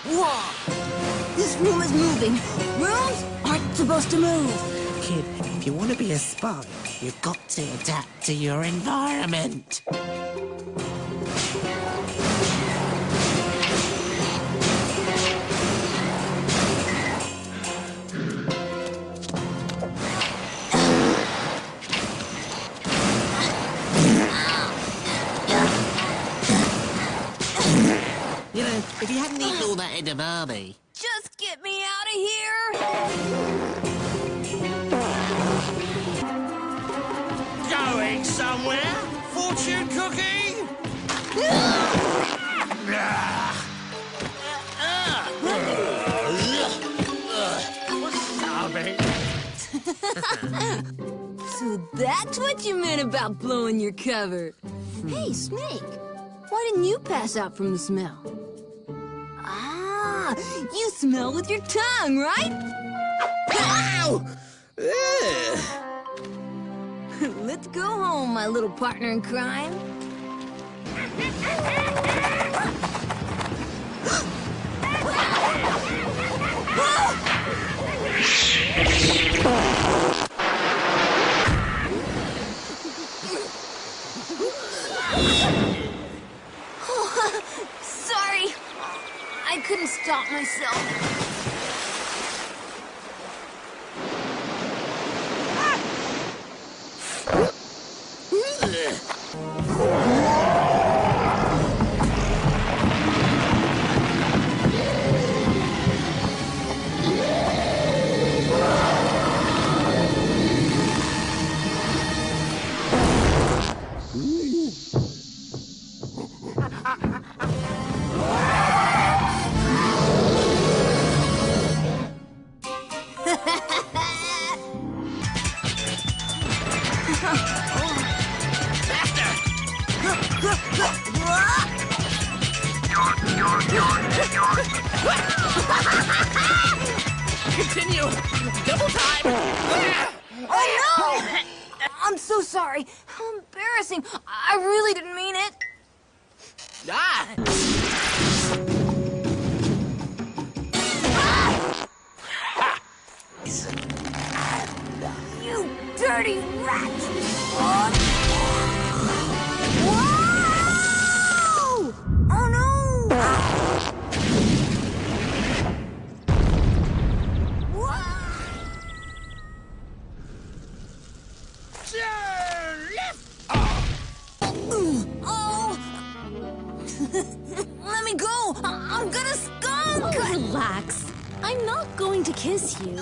Whoa! This room is moving. Rooms aren't supposed to move. Kid, if you want to be a spy, you've got to adapt to your environment. You know, if you hadn't eaten all that edamame... Just get me out of here! Going somewhere? Fortune cookie? Sobbing. So that's what you meant about blowing your cover. Hey, Snake, why didn't you pass out from the smell? Ah, you smell with your tongue, right? Ow! Let's go home, my little partner in crime. Sorry, I couldn't stop myself. Continue! Double time! Oh, no! I'm so sorry. How embarrassing. I really didn't mean it. You dirty rat! Whoa! Oh, no! Oh! Let me go! I'm gonna skunk! Oh, relax. I'm not going to kiss you.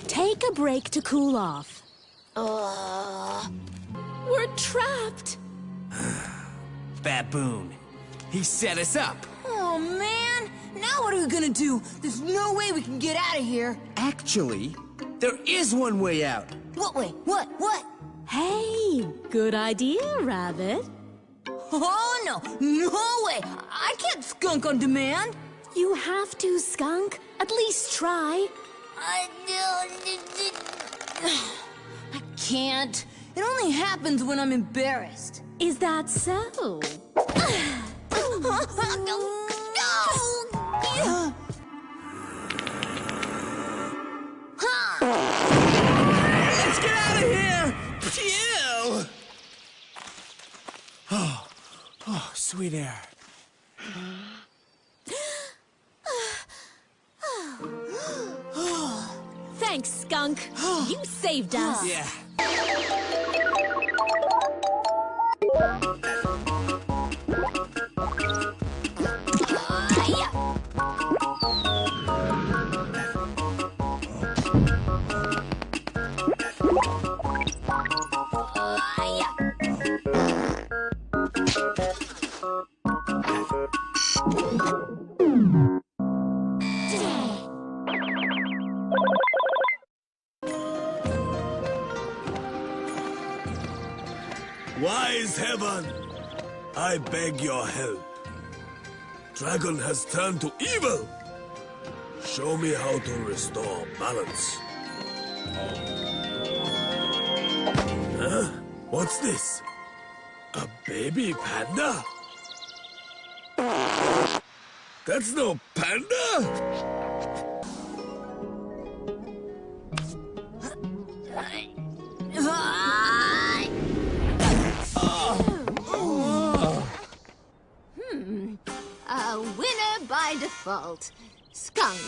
Take a break to cool off. We're trapped. Baboon. He set us up. Oh, man! Now what are we gonna do? There's no way we can get out of here. Actually, there is one way out. What way? What? Hey, good idea, Rabbit. Oh, no! No way! I can't skunk on demand! You have to, Skunk. At least try. I can't. It only happens when I'm embarrassed. Is that so? Let's get out of here! Phew! Oh, sweet air. Thanks, Skunk. You saved us. Yeah. Wise heaven, I beg your help. Dragon has turned to evil. Show me how to restore balance. Huh? What's this? A baby panda? That's no panda! A winner by default. Skunk.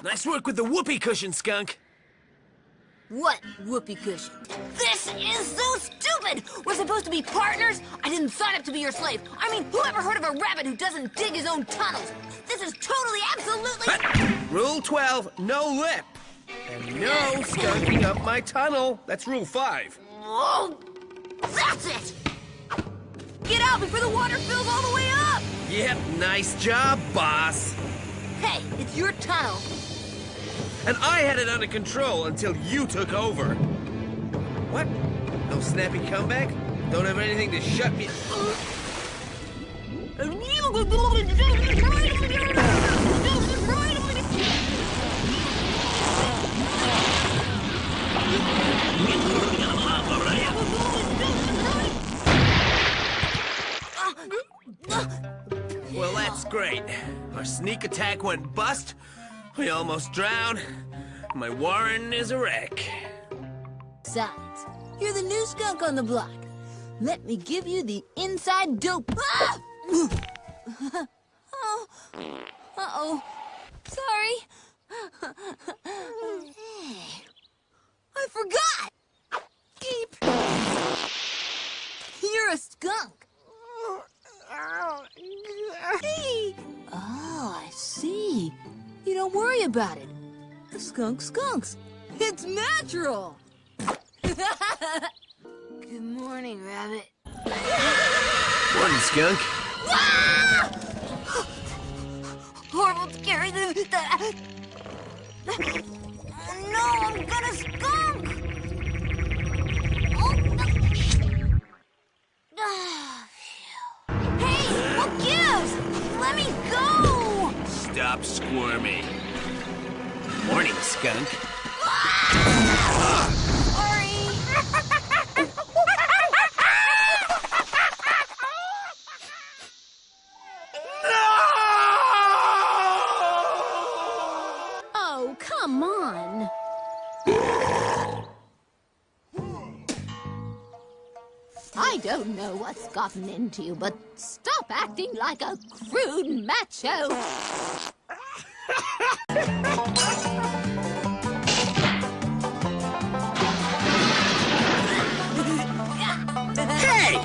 Nice work with the whoopee cushion, Skunk. What whoopee cushion? This is so stupid! We're supposed to be partners? I didn't sign up to be your slave. I mean, who ever heard of a rabbit who doesn't dig his own tunnels? This is totally, absolutely... Rule 12, no lip. And no skunking up my tunnel. That's Rule 5. Whoa! That's it! Get out before the water fills all the way up! Yep, nice job, boss. Hey, it's your tunnel. And I had it under control until you took over. What? No snappy comeback? Don't have anything to shut me... Well, that's great. Our sneak attack went bust. We almost drowned. My warren is a wreck. Besides, you're the new skunk on the block. Let me give you the inside dope. Ah! Oh. Uh-oh. Sorry. I forgot. Keep. You're a skunk. Hey. Oh, I see. You don't worry about it. The skunk skunks. It's natural. Good morning, Rabbit. Morning, Skunk. Horrible, scary. No, I'm gonna skunk! Hey, what gives? Let me go! Stop squirming. Morning, Skunk. Oh, come on. I don't know what's gotten into you, but stop acting like a crude macho. Hey!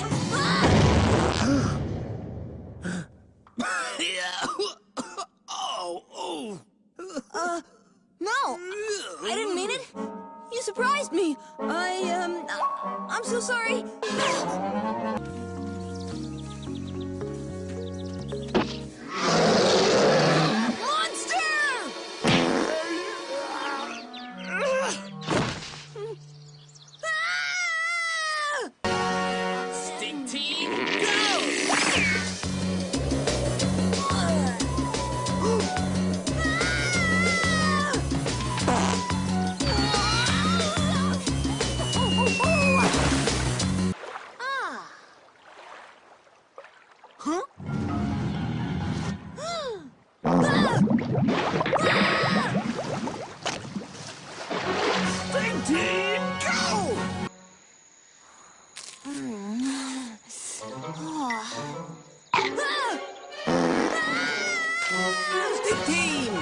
No, I didn't mean it. You surprised me. I'm so sorry. Stink team, go! Stink team, go! Stink team,